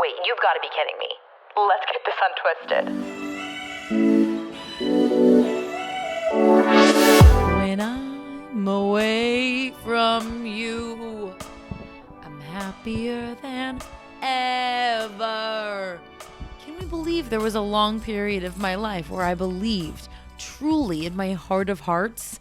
Wait, you've got to be kidding me. Let's get this untwisted. When I'm away from you, I'm happier than ever. Can we believe there was a long period of my life where I believed truly in my heart of hearts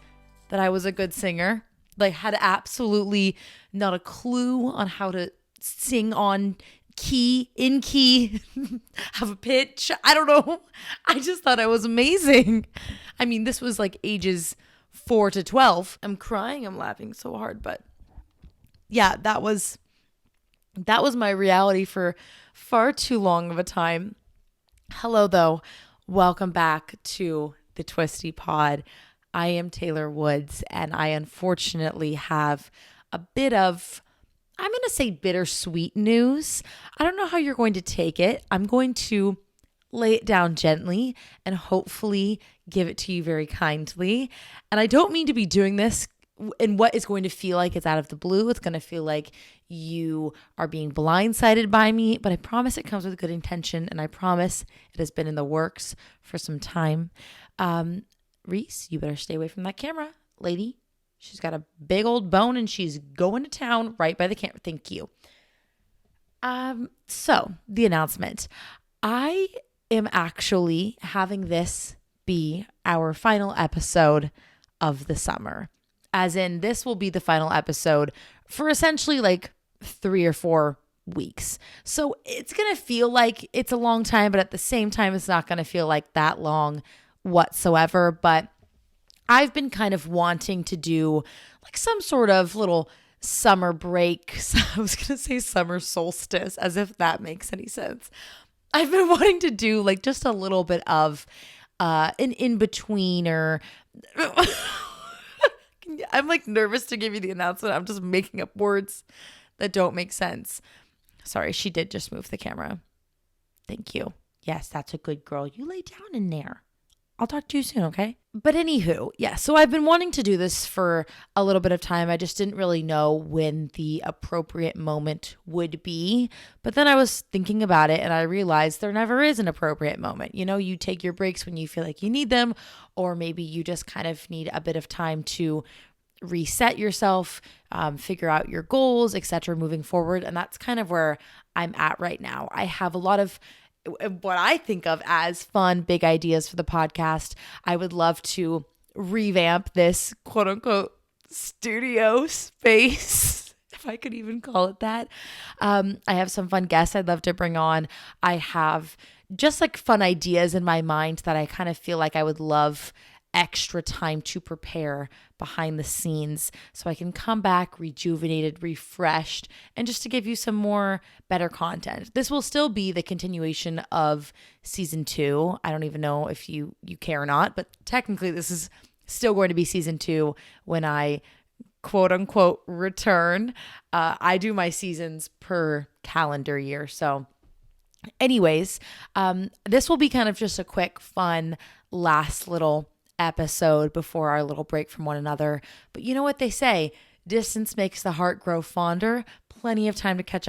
that I was a good singer? Like, had absolutely not a clue on how to sing on key, in key, have a pitch. I don't know. I just thought I was amazing. I mean, this was like ages 4 to 12. I'm crying. I'm laughing so hard. But yeah, that was my reality for far too long of a time. Hello, though. Welcome back to the Twisty Pod. I am Taylor Woods, and I unfortunately have a bit of, I'm going to say bittersweet news. I don't know how you're going to take it. I'm going to lay it down gently and hopefully give it to you very kindly. And I don't mean to be doing this in what is going to feel like it's out of the blue. It's going to feel like you are being blindsided by me, but I promise it comes with good intention, and I promise it has been in the works for some time. Reese, you better stay away from that camera, lady. She's got a big old bone and she's going to town right by the camera. Thank you. So the announcement. I am actually having this be our final episode of the summer. As in, this will be the final episode for essentially like 3 or 4 weeks. So it's going to feel like it's a long time, but at the same time, it's not going to feel like that long whatsoever. But I've been kind of wanting to do like some sort of little summer break. I was going to say summer solstice, as if that makes any sense. I've been wanting to do like just a little bit of an in-between, or I'm like nervous to give you the announcement. I'm just making up words that don't make sense. Sorry, she did just move the camera. Thank you. Yes, that's a good girl. You lay down in there. I'll talk to you soon, okay? But anywho, yeah, so I've been wanting to do this for a little bit of time. I just didn't really know when the appropriate moment would be. But then I was thinking about it and I realized there never is an appropriate moment. You know, you take your breaks when you feel like you need them, or maybe you just kind of need a bit of time to reset yourself, figure out your goals, etc. moving forward. And that's kind of where I'm at right now. I have a lot of what I think of as fun, big ideas for the podcast. I would love to revamp this quote unquote studio space, if I could even call it that. I have some fun guests I'd love to bring on. I have just like fun ideas in my mind that I kind of feel like I would love extra time to prepare behind the scenes so I can come back rejuvenated, refreshed, and just to give you some more better content. This will still be the continuation of season 2. I don't even know if you care or not, but technically this is still going to be season 2 when I quote unquote return. I do my seasons per calendar year. So anyways, this will be kind of just a quick, fun, last little episode before our little break from one another. But you know what they say, distance makes the heart grow fonder. Plenty of time to catch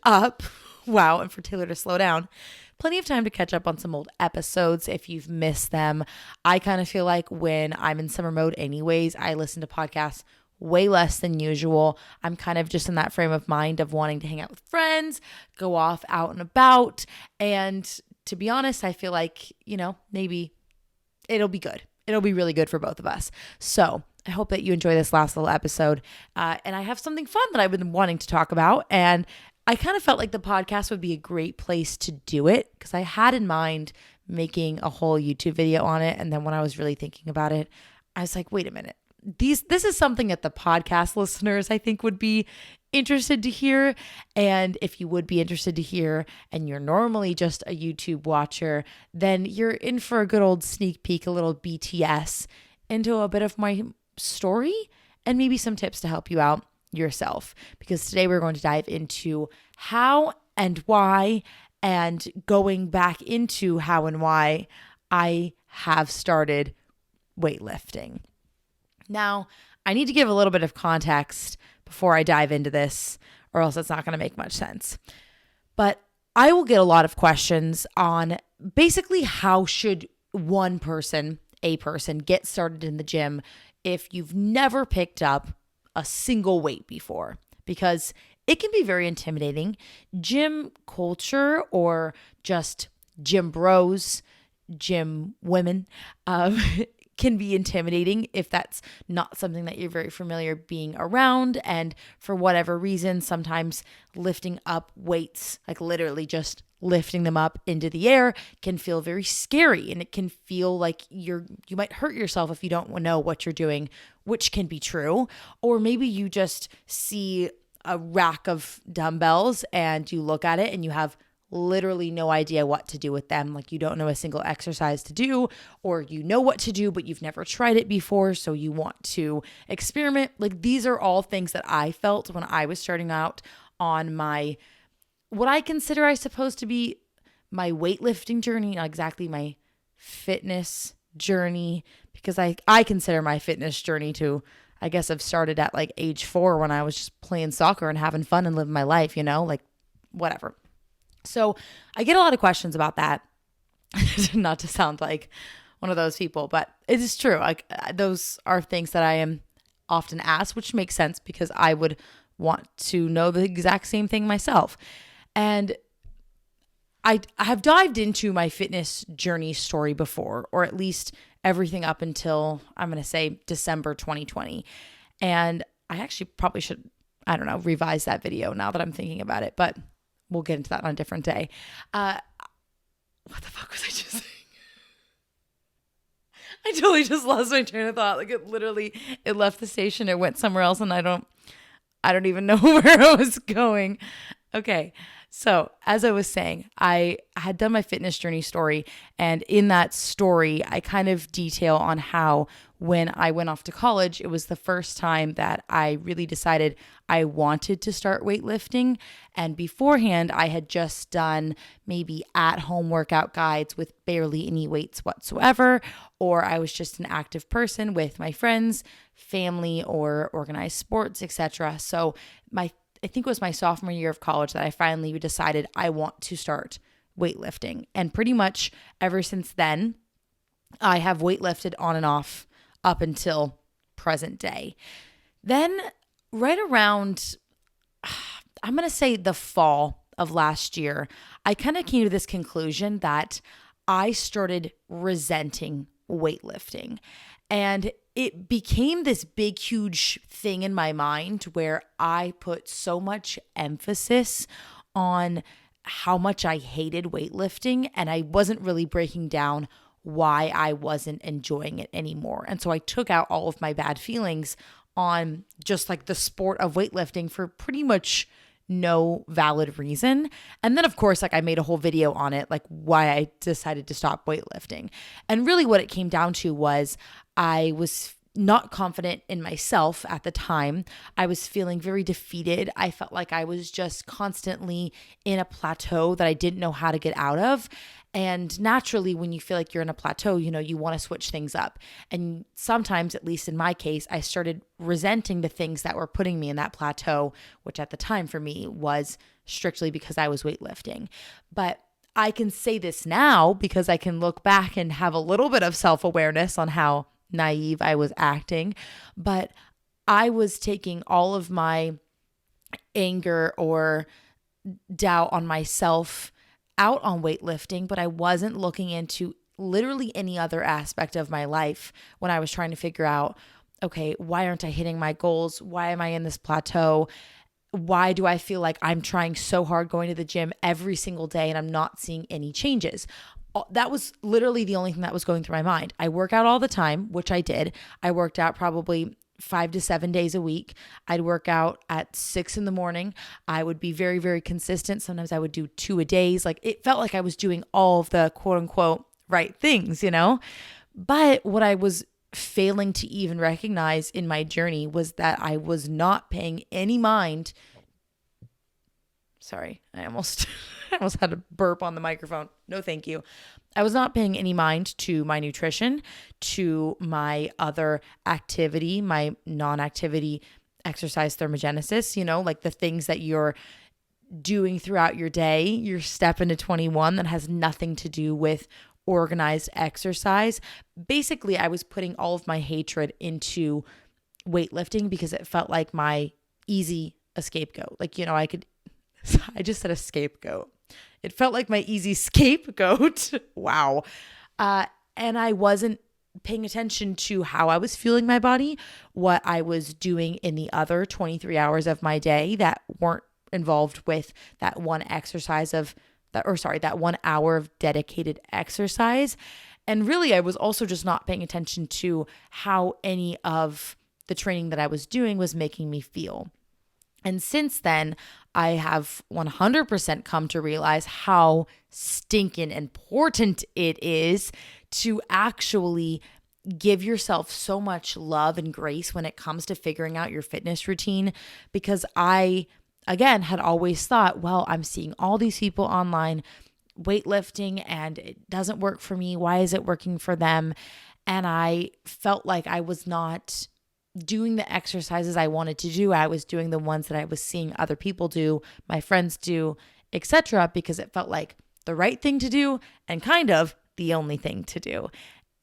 up. Wow. And for Taylor to slow down. Plenty of time to catch up on some old episodes if you've missed them. I kind of feel like when I'm in summer mode anyways, I listen to podcasts way less than usual. I'm kind of just in that frame of mind of wanting to hang out with friends, go off out and about. And to be honest, I feel like, you know, maybe it'll be good. It'll be really good for both of us. So I hope that you enjoy this last little episode. And I have something fun that I've been wanting to talk about. And I kind of felt like the podcast would be a great place to do it because I had in mind making a whole YouTube video on it. And then when I was really thinking about it, I was like, wait a minute. This is something that the podcast listeners, I think, would be interested to hear. And if you would be interested to hear and you're normally just a YouTube watcher, then you're in for a good old sneak peek, a little BTS into a bit of my story and maybe some tips to help you out yourself. Because today we're going to dive into how and why, and going back into how and why I have started weightlifting. Now, I need to give a little bit of context before I dive into this, or else it's not going to make much sense. But I will get a lot of questions on basically how should a person get started in the gym if you've never picked up a single weight before, because it can be very intimidating. Gym culture, or just gym bros, gym women, can be intimidating if that's not something that you're very familiar being around. And for whatever reason, sometimes lifting up weights, like literally just lifting them up into the air, can feel very scary, and it can feel like you might hurt yourself if you don't know what you're doing, which can be true. Or maybe you just see a rack of dumbbells and you look at it and you have literally no idea what to do with them. Like you don't know a single exercise to do, or you know what to do, but you've never tried it before. So you want to experiment. Like these are all things that I felt when I was starting out on what I consider, I suppose, to be my weightlifting journey, not exactly my fitness journey, because I consider my fitness journey to, I guess, have started at like age 4 when I was just playing soccer and having fun and living my life, like whatever. So I get a lot of questions about that. Not to sound like one of those people, but it is true. Like those are things that I am often asked, which makes sense because I would want to know the exact same thing myself. And I have dived into my fitness journey story before, or at least everything up until, I'm going to say, December 2020. And I actually probably should, revise that video now that I'm thinking about it, but we'll get into that on a different day. What the fuck was I just saying? I totally just lost my train of thought. Like it left the station. It went somewhere else, and I don't even know where I was going. Okay. So as I was saying, I had done my fitness journey story, and in that story, I kind of detail on how when I went off to college, it was the first time that I really decided I wanted to start weightlifting. And beforehand, I had just done maybe at-home workout guides with barely any weights whatsoever, or I was just an active person with my friends, family, or organized sports, etc. So I think it was my sophomore year of college that I finally decided I want to start weightlifting. And pretty much ever since then, I have weightlifted on and off up until present day. Then right around, I'm going to say the fall of last year, I kind of came to this conclusion that I started resenting weightlifting. And it became this big, huge thing in my mind where I put so much emphasis on how much I hated weightlifting, and I wasn't really breaking down why I wasn't enjoying it anymore. And so I took out all of my bad feelings on just like the sport of weightlifting for pretty much no valid reason. And then of course, like I made a whole video on it, like why I decided to stop weightlifting. And really what it came down to was I was not confident in myself at the time. I was feeling very defeated. I felt like I was just constantly in a plateau that I didn't know how to get out of. And naturally, when you feel like you're in a plateau, you want to switch things up. And sometimes, at least in my case, I started resenting the things that were putting me in that plateau, which at the time for me was strictly because I was weightlifting. But I can say this now because I can look back and have a little bit of self-awareness on how naive I was acting. But I was taking all of my anger or doubt on myself out on weightlifting, but I wasn't looking into literally any other aspect of my life when I was trying to figure out, okay, why aren't I hitting my goals? Why am I in this plateau? Why do I feel like I'm trying so hard going to the gym every single day and I'm not seeing any changes? That was literally the only thing that was going through my mind. I work out all the time, which I did. I worked out probably 5 to 7 days a week. I'd work out at 6 a.m. I would be very, very consistent. Sometimes I would do 2 a days. Like it felt like I was doing all of the quote unquote right things, But what I was failing to even recognize in my journey was that I was not paying any mind. Sorry, I almost had to burp on the microphone. No, thank you. I was not paying any mind to my nutrition, to my other activity, my non-activity exercise thermogenesis, like the things that you're doing throughout your day, your step into 21 that has nothing to do with organized exercise. Basically, I was putting all of my hatred into weightlifting because it felt like my easy scapegoat. Like, I just said a scapegoat. It felt like my easy scapegoat. Wow. And I wasn't paying attention to how I was feeling my body, what I was doing in the other 23 hours of my day that weren't involved with that one that 1 hour of dedicated exercise. And really, I was also just not paying attention to how any of the training that I was doing was making me feel. And since then, I have 100% come to realize how stinking important it is to actually give yourself so much love and grace when it comes to figuring out your fitness routine. Because I, again, had always thought, well, I'm seeing all these people online weightlifting and it doesn't work for me. Why is it working for them? And I felt like I was not doing the exercises I wanted to do. I was doing the ones that I was seeing other people do, my friends do, etc., because it felt like the right thing to do and kind of the only thing to do.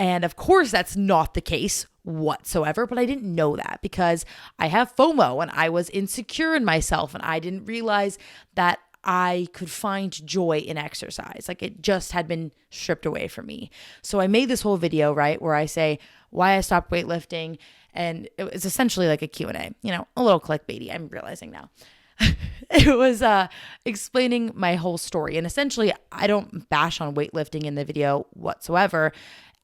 And of course, that's not the case whatsoever, but I didn't know that because I have FOMO and I was insecure in myself and I didn't realize that I could find joy in exercise. Like it just had been stripped away from me. So I made this whole video, right, where I say why I stopped weightlifting. And it was essentially like a Q&A, a little clickbaity, I'm realizing now. It was explaining my whole story. And essentially, I don't bash on weightlifting in the video whatsoever.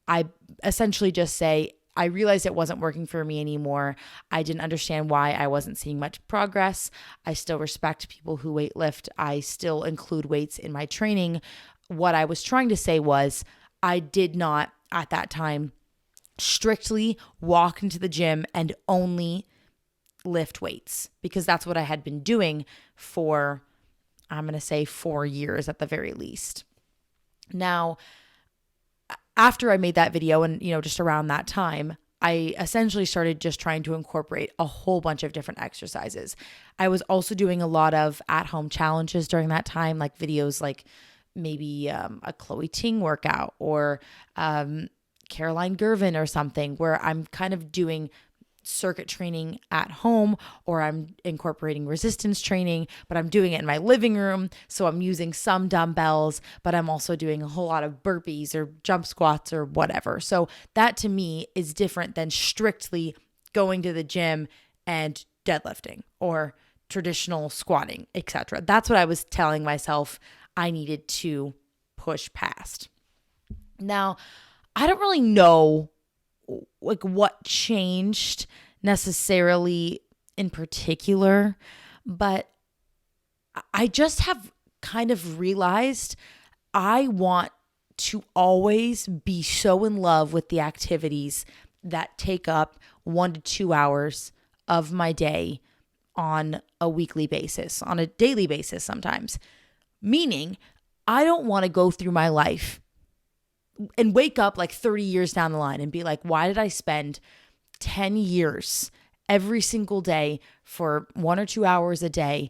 I essentially just say, I realized it wasn't working for me anymore. I didn't understand why I wasn't seeing much progress. I still respect people who weightlift. I still include weights in my training. What I was trying to say was I did not, at that time, strictly walk into the gym and only lift weights because that's what I had been doing for, I'm going to say 4 years at the very least. Now, after I made that video and, just around that time, I essentially started just trying to incorporate a whole bunch of different exercises. I was also doing a lot of at-home challenges during that time, like videos like maybe a Chloe Ting workout or Caroline Gervin or something where I'm kind of doing circuit training at home or I'm incorporating resistance training, but I'm doing it in my living room. So I'm using some dumbbells, but I'm also doing a whole lot of burpees or jump squats or whatever. So that to me is different than strictly going to the gym and deadlifting or traditional squatting, etc. That's what I was telling myself I needed to push past. Now, I don't really know what changed necessarily in particular, but I just have kind of realized I want to always be so in love with the activities that take up 1 to 2 hours of my day on a weekly basis, on a daily basis sometimes. Meaning, I don't want to go through my life and wake up like 30 years down the line and be like, why did I spend 10 years every single day for 1 or 2 hours a day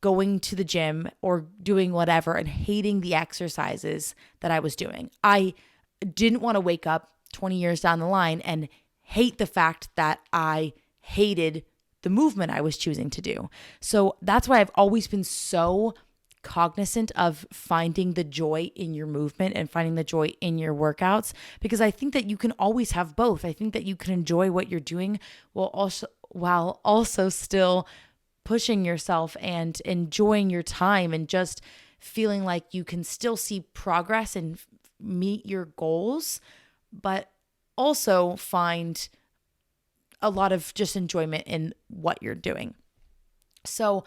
going to the gym or doing whatever and hating the exercises that I was doing? I didn't want to wake up 20 years down the line and hate the fact that I hated the movement I was choosing to do. So that's why I've always been so cognizant of finding the joy in your movement and finding the joy in your workouts, because I think that you can always have both. I think that you can enjoy what you're doing while also still pushing yourself and enjoying your time and just feeling like you can still see progress and meet your goals, but also find a lot of just enjoyment in what you're doing. So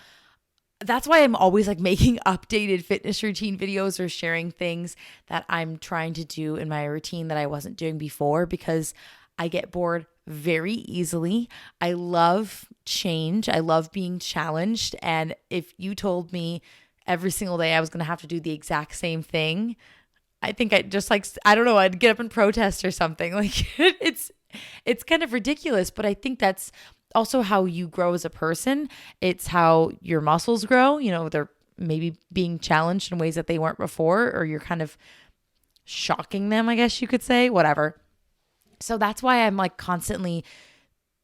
that's why I'm always like making updated fitness routine videos or sharing things that I'm trying to do in my routine that I wasn't doing before, because I get bored very easily. I love change. I love being challenged. And if you told me every single day I was going to have to do the exact same thing, I think I'd just I don't know, I'd get up and protest or something. Like it's kind of ridiculous, but I think that's also how you grow as a person. It's how your muscles grow. They're maybe being challenged in ways that they weren't before, or you're kind of shocking them, I guess you could say, whatever. So that's why I'm like constantly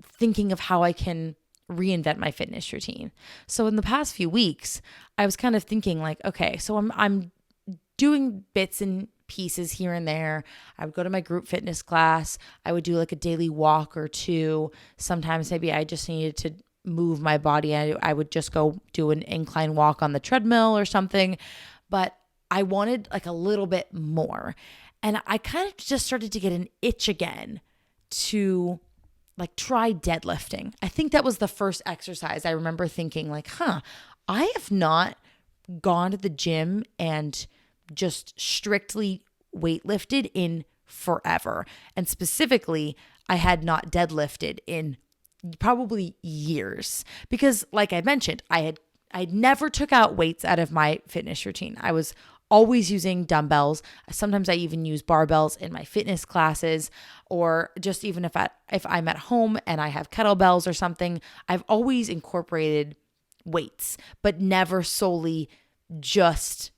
thinking of how I can reinvent my fitness routine. So in the past few weeks, I was kind of thinking like, okay, so I'm doing bits and pieces here and there. I would go to my group fitness class. I would do like a daily walk or two. Sometimes maybe I just needed to move my body. I would just go do an incline walk on the treadmill or something. But I wanted like a little bit more. And I kind of just started to get an itch again to like try deadlifting. I think that was the first exercise I remember thinking like, I have not gone to the gym and just strictly weightlifted in forever. And specifically, I had not deadlifted in probably years because like I mentioned, I never took out weights out of my fitness routine. I was always using dumbbells. Sometimes I even use barbells in my fitness classes, or just even if I'm at home and I have kettlebells or something, I've always incorporated weights, but never solely just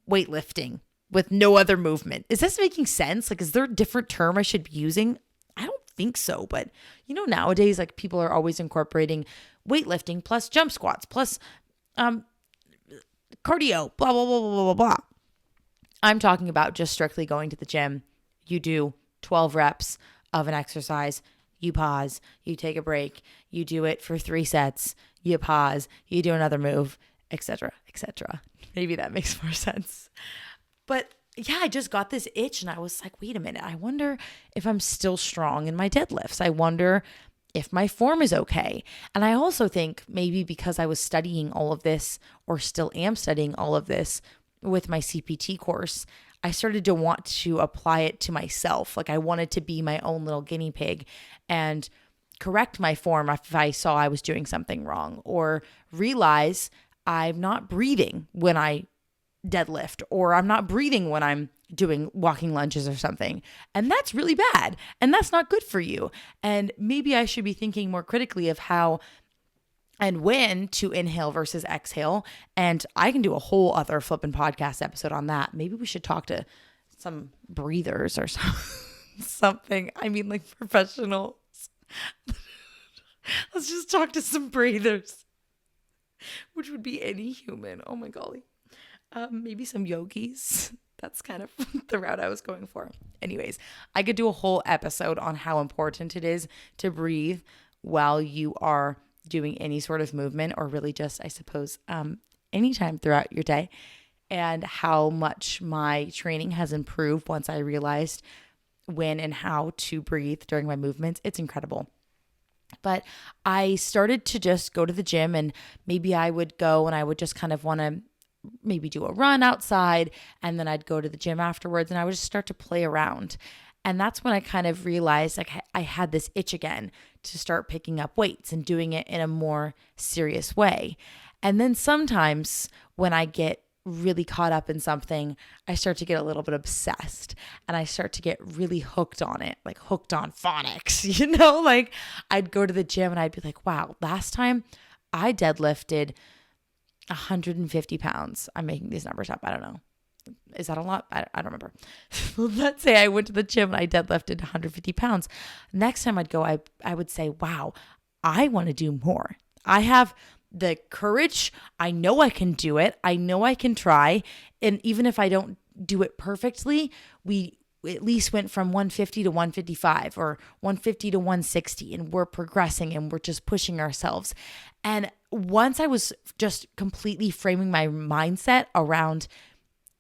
weightlifting with no other movement. Is this making sense? Like, is there a different term I should be using? I don't think so, but nowadays, like people are always incorporating weightlifting plus jump squats plus cardio, blah, blah, blah, blah, blah, blah. I'm talking about just strictly going to the gym. You do 12 reps of an exercise, you pause, you take a break, you do it for 3 sets, you pause, you do another move, etc., etc. Maybe that makes more sense. But yeah, I just got this itch and I was like, wait a minute, I wonder if I'm still strong in my deadlifts. I wonder if my form is okay. And I also think maybe because I was studying all of this, or still am studying all of this with my CPT course, I started to want to apply it to myself. Like I wanted to be my own little guinea pig and correct my form if I saw I was doing something wrong, or realize I'm not breathing when I deadlift, or I'm not breathing when I'm doing walking lunges or something. And that's really bad. And that's not good for you. And maybe I should be thinking more critically of how and when to inhale versus exhale. And I can do a whole other flipping podcast episode on that. Maybe we should talk to some breathers or something. I mean, like professionals. Let's just talk to some breathers, which would be any human. Oh my golly. Maybe some yogis. That's kind of the route I was going for. Anyways, I could do a whole episode on how important it is to breathe while you are doing any sort of movement, or really just, I suppose, anytime throughout your day, and how much my training has improved once I realized when and how to breathe during my movements. It's incredible. But I started to just go to the gym, and maybe I would go and I would just kind of want to maybe do a run outside, and then I'd go to the gym afterwards and I would just start to play around. And that's when I kind of realized like I had this itch again to start picking up weights and doing it in a more serious way. And then sometimes when I get really caught up in something, I start to get a little bit obsessed and I start to get really hooked on it, like hooked on phonics, like I'd go to the gym and I'd be like, wow, last time I deadlifted 150 pounds. I'm making these numbers up. I don't know. Is that a lot? I don't remember. Let's say I went to the gym and I deadlifted 150 pounds. Next time I'd go, I would say, wow, I want to do more. I have the courage. I know I can do it. I know I can try. And even if I don't do it perfectly, we at least went from 150 to 155 or 150 to 160, and we're progressing and we're just pushing ourselves. And once I was just completely framing my mindset around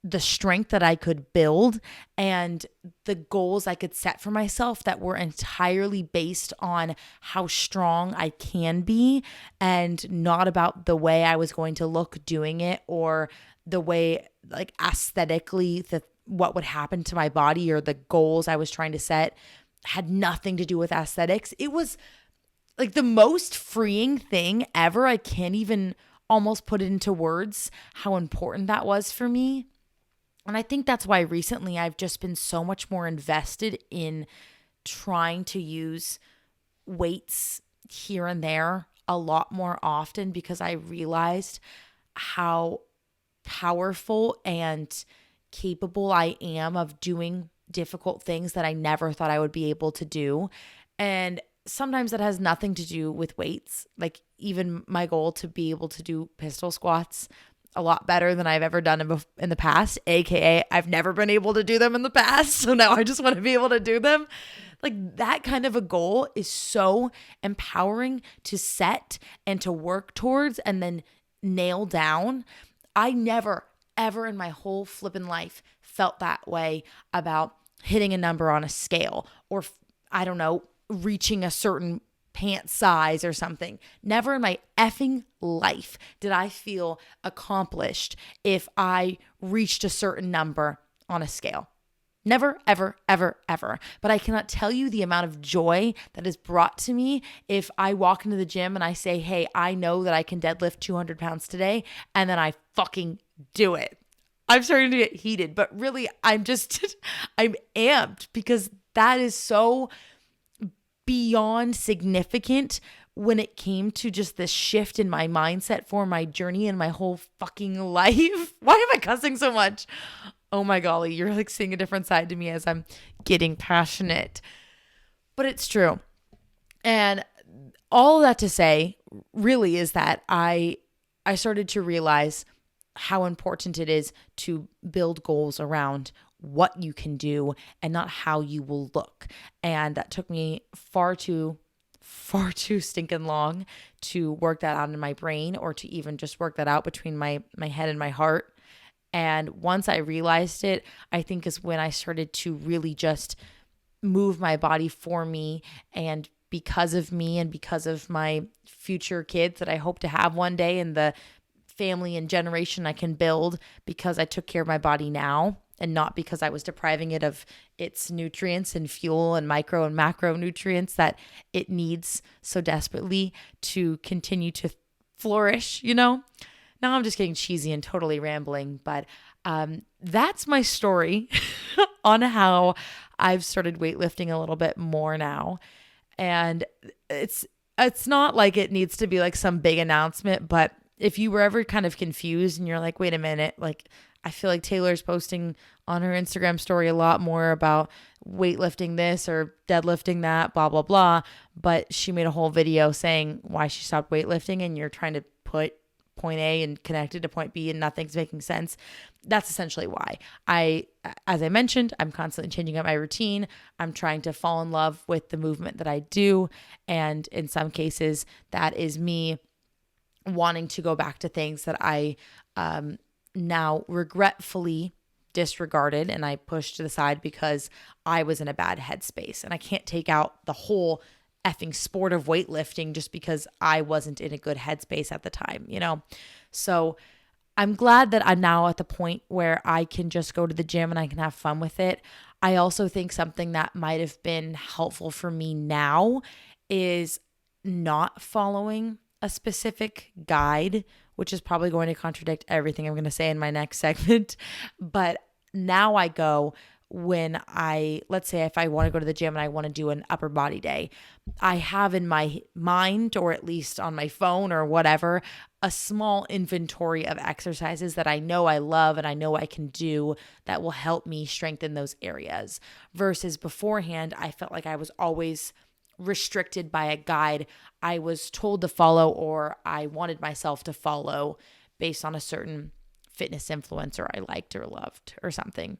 the strength that I could build and the goals I could set for myself that were entirely based on how strong I can be and not about the way I was going to look doing it, or the way like aesthetically what would happen to my body, or the goals I was trying to set had nothing to do with aesthetics. It was like the most freeing thing ever. I can't even almost put it into words how important that was for me. And I think that's why recently I've just been so much more invested in trying to use weights here and there a lot more often, because I realized how powerful and capable I am of doing difficult things that I never thought I would be able to do. And sometimes that has nothing to do with weights. Like even my goal to be able to do pistol squats a lot better than I've ever done in the past, aka I've never been able to do them in the past. So now I just want to be able to do them. Like that kind of a goal is so empowering to set and to work towards and then nail down. I never, ever in my whole flipping life felt that way about hitting a number on a scale or, I don't know, reaching a certain pant size or something. Never in my effing life did I feel accomplished if I reached a certain number on a scale. Never, ever, ever, ever. But I cannot tell you the amount of joy that is brought to me if I walk into the gym and I say, hey, I know that I can deadlift 200 pounds today, and then I fucking do it. I'm starting to get heated, but really I'm amped because that is so beyond significant when it came to just this shift in my mindset for my journey and my whole fucking life. Why am I cussing so much? Oh my golly, you're like seeing a different side to me as I'm getting passionate. But it's true. And all of that to say really is that I started to realize how important it is to build goals around what you can do and not how you will look. And that took me far too stinking long to work that out in my brain or to even just work that out between my head and my heart. And once I realized it, I think is when I started to really just move my body for me and because of me and because of my future kids that I hope to have one day and the family and generation I can build because I took care of my body now and not because I was depriving it of its nutrients and fuel and micro and macronutrients that it needs so desperately to continue to flourish, you know? Now I'm just getting cheesy and totally rambling, but that's my story on how I've started weightlifting a little bit more now. And it's not like it needs to be like some big announcement, but if you were ever kind of confused and you're like, wait a minute, like I feel like Taylor's posting on her Instagram story a lot more about weightlifting this or deadlifting that, blah, blah, blah. But she made a whole video saying why she stopped weightlifting and you're trying to put point A and connect it to point B and nothing's making sense. That's essentially why. As I mentioned, I'm constantly changing up my routine. I'm trying to fall in love with the movement that I do. And in some cases, that is me wanting to go back to things that I now regretfully disregarded and I pushed to the side because I was in a bad headspace. And I can't take out the whole effing sport of weightlifting just because I wasn't in a good headspace at the time, you know? So I'm glad that I'm now at the point where I can just go to the gym and I can have fun with it. I also think something that might have been helpful for me now is not following a specific guide, which is probably going to contradict everything I'm going to say in my next segment. But now I go when let's say if I want to go to the gym and I want to do an upper body day, I have in my mind, or at least on my phone or whatever, a small inventory of exercises that I know I love and I know I can do that will help me strengthen those areas. Versus beforehand, I felt like I was always restricted by a guide I was told to follow or I wanted myself to follow based on a certain fitness influencer I liked or loved or something.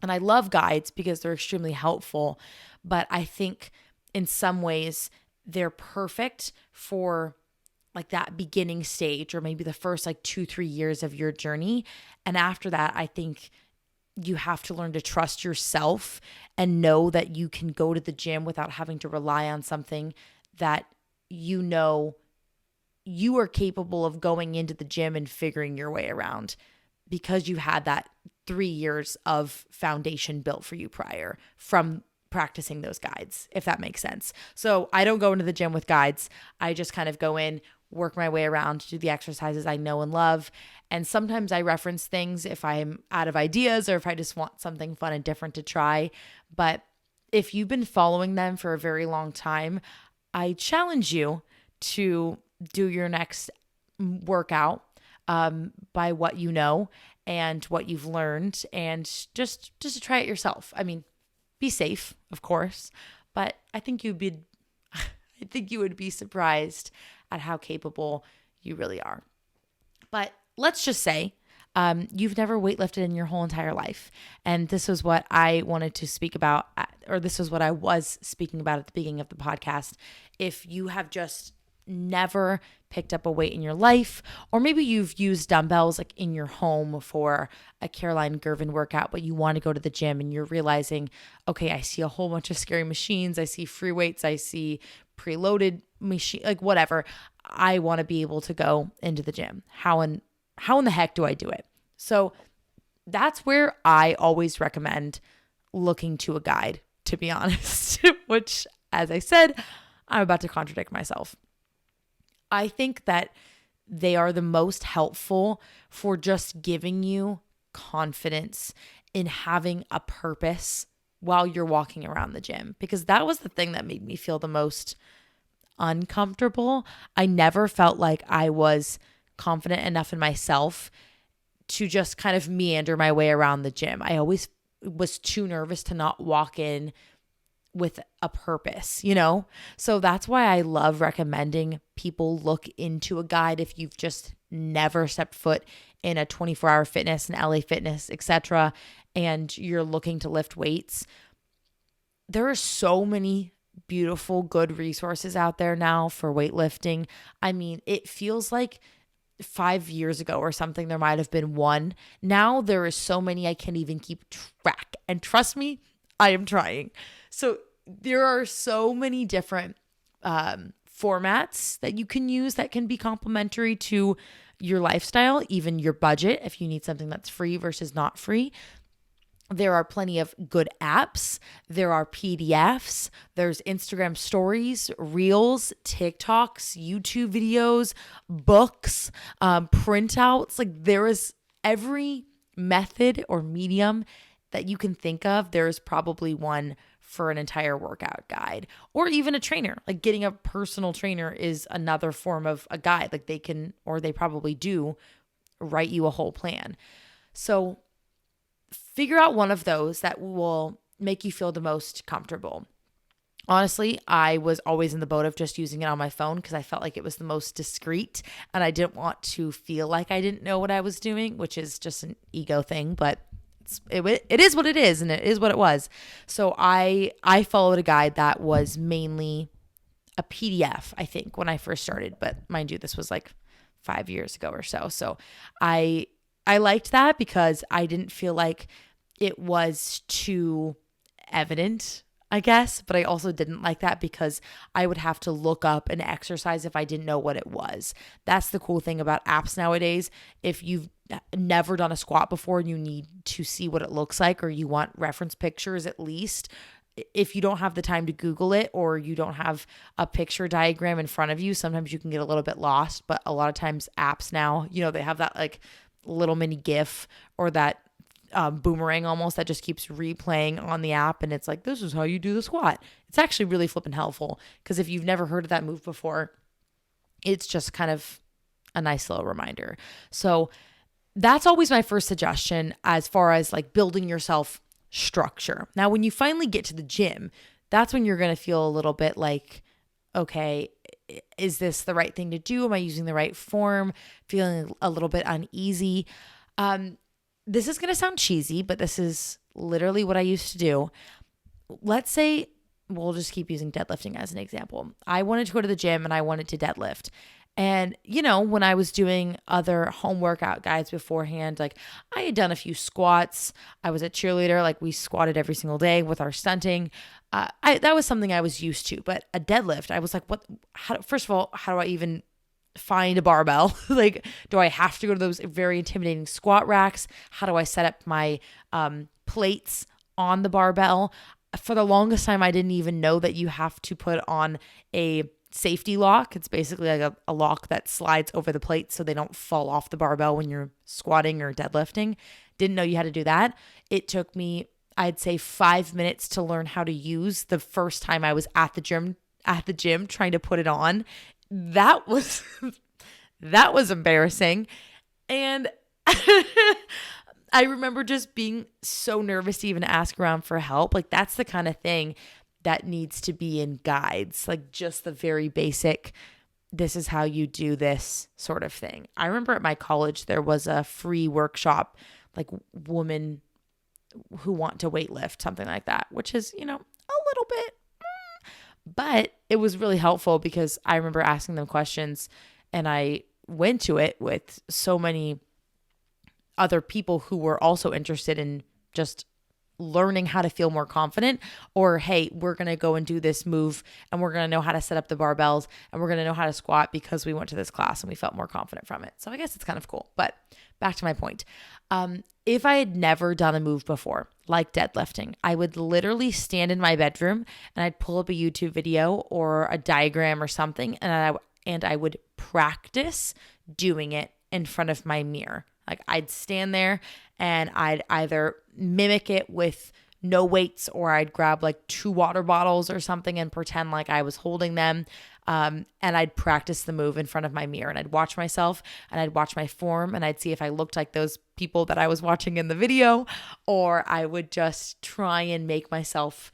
And I love guides because they're extremely helpful, but I think in some ways they're perfect for like that beginning stage or maybe the first like 2-3 years of your journey. And after that, I think you have to learn to trust yourself and know that you can go to the gym without having to rely on something that you know you are capable of going into the gym and figuring your way around because you had that 3 years of foundation built for you prior from practicing those guides, if that makes sense. So I don't go into the gym with guides. I just kind of go in, work my way around, do the exercises I know and love. And sometimes I reference things if I'm out of ideas or if I just want something fun and different to try. But if you've been following them for a very long time, I challenge you to do your next workout by what you know and what you've learned, and just to try it yourself. I mean, be safe, of course, but I think you would be surprised at how capable you really are. But let's just say you've never weightlifted in your whole entire life. And this was what I wanted to speak about, or this was what I was speaking about at the beginning of the podcast. If you have just never picked up a weight in your life, or maybe you've used dumbbells like in your home for a Caroline Gervin workout, but you want to go to the gym and you're realizing, okay, I see a whole bunch of scary machines. I see free weights. I see preloaded machine, like whatever. I want to be able to go into the gym. How in the heck do I do it? So that's where I always recommend looking to a guide, to be honest, which, as I said, I'm about to contradict myself. I think that they are the most helpful for just giving you confidence in having a purpose while you're walking around the gym, because that was the thing that made me feel the most uncomfortable. I never felt like I was confident enough in myself to just kind of meander my way around the gym. I always was too nervous to not walk in with a purpose, you know? So that's why I love recommending people look into a guide if you've just never stepped foot in a 24-hour fitness and LA Fitness, etc., and you're looking to lift weights. There are so many beautiful, good resources out there now for weightlifting. I mean, it feels like 5 years ago or something, there might have been one. Now there is so many I can't even keep track. And trust me, I am trying. So there are so many different formats that you can use that can be complementary to your lifestyle, even your budget, if you need something that's free versus not free. There are plenty of good apps. There are PDFs. There's Instagram stories, reels, TikToks, YouTube videos, books, printouts. Like there is every method or medium that you can think of. There is probably one for an entire workout guide, or even a trainer. Like getting a personal trainer is another form of a guide. Like they can, or they probably do, write you a whole plan. So figure out one of those that will make you feel the most comfortable. Honestly, I was always in the boat of just using it on my phone because I felt like it was the most discreet and I didn't want to feel like I didn't know what I was doing, which is just an ego thing, but it is what it is, and it is what it was. So I followed a guide that was mainly a PDF, I think, when I first started. But mind you, this was like 5 years ago or so. So I liked that because I didn't feel like it was too evident, I guess. But I also didn't like that because I would have to look up an exercise if I didn't know what it was. That's the cool thing about apps nowadays. If you've never done a squat before and you need to see what it looks like, or you want reference pictures at least, if you don't have the time to Google it, or you don't have a picture diagram in front of you, sometimes you can get a little bit lost. But a lot of times apps now, you know, they have that like little mini GIF or that boomerang almost that just keeps replaying on the app. And it's like, this is how you do the squat. It's actually really flipping helpful because if you've never heard of that move before, it's just kind of a nice little reminder. So that's always my first suggestion as far as like building yourself structure. Now, when you finally get to the gym, that's when you're going to feel a little bit like, okay, is this the right thing to do? Am I using the right form? Feeling a little bit uneasy. This is going to sound cheesy, but this is literally what I used to do. Let's say, we'll just keep using deadlifting as an example. I wanted to go to the gym and I wanted to deadlift. And, you know, when I was doing other home workout guides beforehand, like I had done a few squats. I was a cheerleader, like we squatted every single day with our stunting. That was something I was used to. But a deadlift, I was like, first of all, how do I even find a barbell? Like, do I have to go to those very intimidating squat racks? How do I set up my plates on the barbell? For the longest time, I didn't even know that you have to put on a safety lock. It's basically like a lock that slides over the plate so they don't fall off the barbell when you're squatting or deadlifting. Didn't know you had to do that. It took me, I'd say 5 minutes to learn how to use the first time I was at the gym trying to put it on. That was embarrassing. And I remember just being so nervous to even ask around for help. Like that's the kind of thing that needs to be in guides, like just the very basic, this is how you do this sort of thing. I remember at my college, there was a free workshop, like women who want to weightlift, something like that, which is, a little bit, but it was really helpful because I remember asking them questions and I went to it with so many other people who were also interested in just learning how to feel more confident, or, hey, we're going to go and do this move and we're going to know how to set up the barbells and we're going to know how to squat because we went to this class and we felt more confident from it. So I guess it's kind of cool. But back to my point. If I had never done a move before, like deadlifting, I would literally stand in my bedroom and I'd pull up a YouTube video or a diagram or something, and I would practice doing it in front of my mirror. Like I'd stand there and I'd either mimic it with no weights, or I'd grab like 2 water bottles or something and pretend like I was holding them. And I'd practice the move in front of my mirror, and I'd watch myself and I'd watch my form and I'd see if I looked like those people that I was watching in the video, or I would just try and make myself,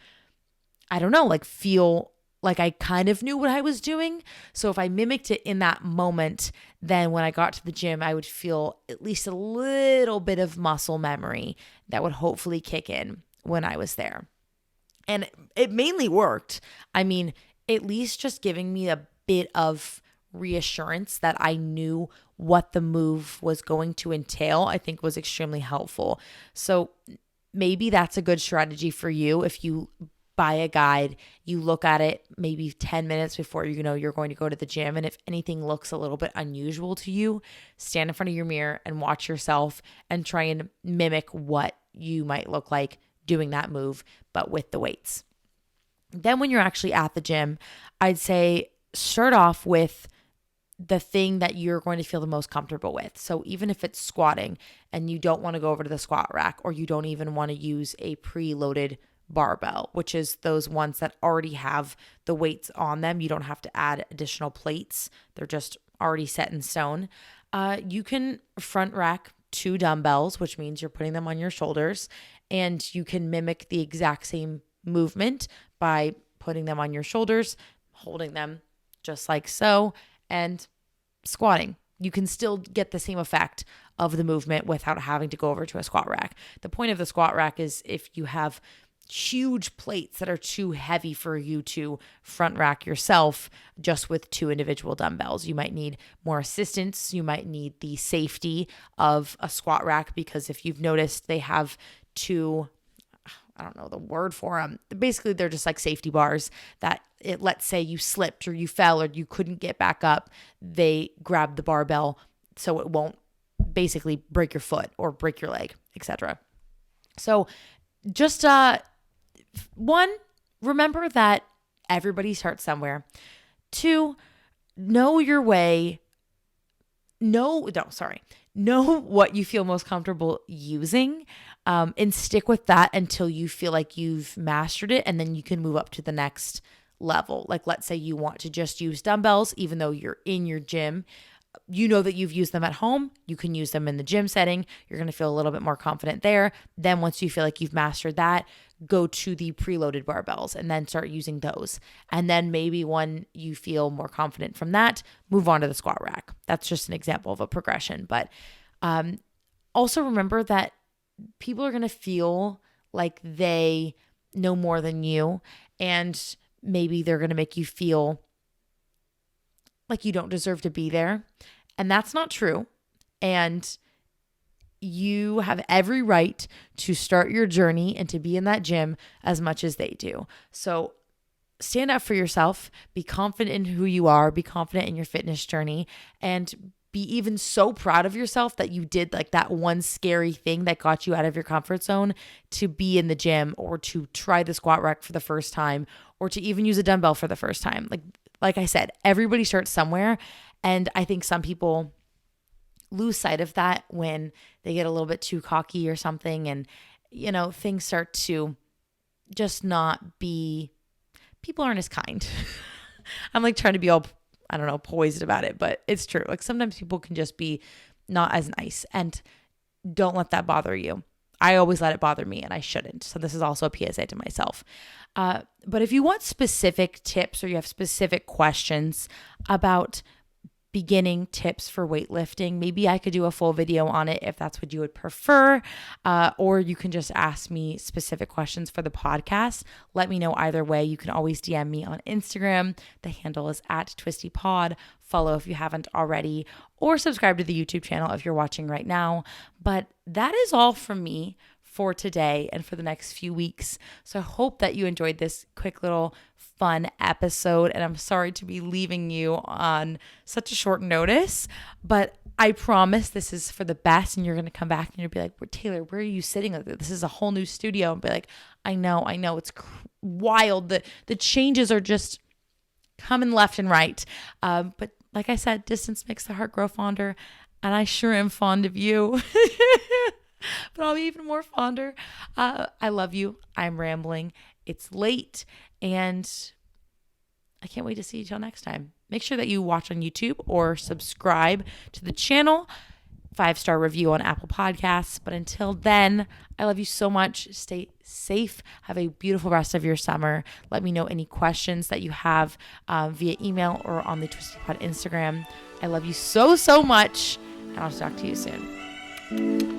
I don't know, like feel like I kind of knew what I was doing. So if I mimicked it in that moment, then when I got to the gym, I would feel at least a little bit of muscle memory that would hopefully kick in when I was there. And it mainly worked. I mean, at least just giving me a bit of reassurance that I knew what the move was going to entail, I think was extremely helpful. So maybe that's a good strategy for you. If you buy a guide, you look at it maybe 10 minutes before you're going to go to the gym. And if anything looks a little bit unusual to you, stand in front of your mirror and watch yourself and try and mimic what you might look like doing that move, but with the weights. Then when you're actually at the gym, I'd say start off with the thing that you're going to feel the most comfortable with. So even if it's squatting and you don't want to go over to the squat rack, or you don't even want to use a preloaded barbell, which is those ones that already have the weights on them. You don't have to add additional plates. They're just already set in stone. You can front rack 2 dumbbells, which means you're putting them on your shoulders, and you can mimic the exact same movement by putting them on your shoulders, holding them just like so, and squatting. You can still get the same effect of the movement without having to go over to a squat rack. The point of the squat rack is if you have huge plates that are too heavy for you to front rack yourself just with 2 individual dumbbells. You might need more assistance. You might need the safety of a squat rack, because if you've noticed, they have 2, I don't know the word for them. Basically, they're just like safety bars that let's say you slipped or you fell or you couldn't get back up. They grab the barbell so it won't basically break your foot or break your leg, etc. So just 1, remember that everybody starts somewhere. 2, know your way. Know what you feel most comfortable using, and stick with that until you feel like you've mastered it, and then you can move up to the next level. Like let's say you want to just use dumbbells, even though you're in your gym. You know that you've used them at home. You can use them in the gym setting. You're going to feel a little bit more confident there. Then once you feel like you've mastered that, go to the preloaded barbells and then start using those. And then maybe when you feel more confident from that, move on to the squat rack. That's just an example of a progression. But also remember that people are going to feel like they know more than you, and maybe they're going to make you feel like you don't deserve to be there. And that's not true. And you have every right to start your journey and to be in that gym as much as they do. So stand up for yourself, be confident in who you are, be confident in your fitness journey, and be even so proud of yourself that you did like that one scary thing that got you out of your comfort zone to be in the gym, or to try the squat rack for the first time, or to even use a dumbbell for the first time. Like I said, everybody starts somewhere. And I think some people lose sight of that when they get a little bit too cocky or something. And, things start to just not be, people aren't as kind. I'm like trying to be all, I don't know, poised about it, but it's true. Like sometimes people can just be not as nice. And don't let that bother you. I always let it bother me, and I shouldn't. So this is also a PSA to myself. But if you want specific tips or you have specific questions about beginning tips for weightlifting, maybe I could do a full video on it if that's what you would prefer, or you can just ask me specific questions for the podcast. Let me know either way. You can always DM me on Instagram. The handle is @TwistyPod. Follow if you haven't already, or subscribe to the YouTube channel if you're watching right now. But that is all from me for today and for the next few weeks. So I hope that you enjoyed this quick little fun episode, and I'm sorry to be leaving you on such a short notice, but I promise this is for the best, and you're going to come back and you'll be like, Taylor, where are you sitting? This is a whole new studio. And be like, I know, it's wild. The changes are just coming left and right. But like I said, distance makes the heart grow fonder, and I sure am fond of you. But I'll be even more fonder. I love you. I'm rambling. It's late, and I can't wait to see you till next time. Make sure that you watch on YouTube or subscribe to the channel. 5-star review on Apple Podcasts. But until then, I love you so much. Stay safe. Have a beautiful rest of your summer. Let me know any questions that you have via email or on the Twisty Pod Instagram. I love you so, so much, and I'll talk to you soon.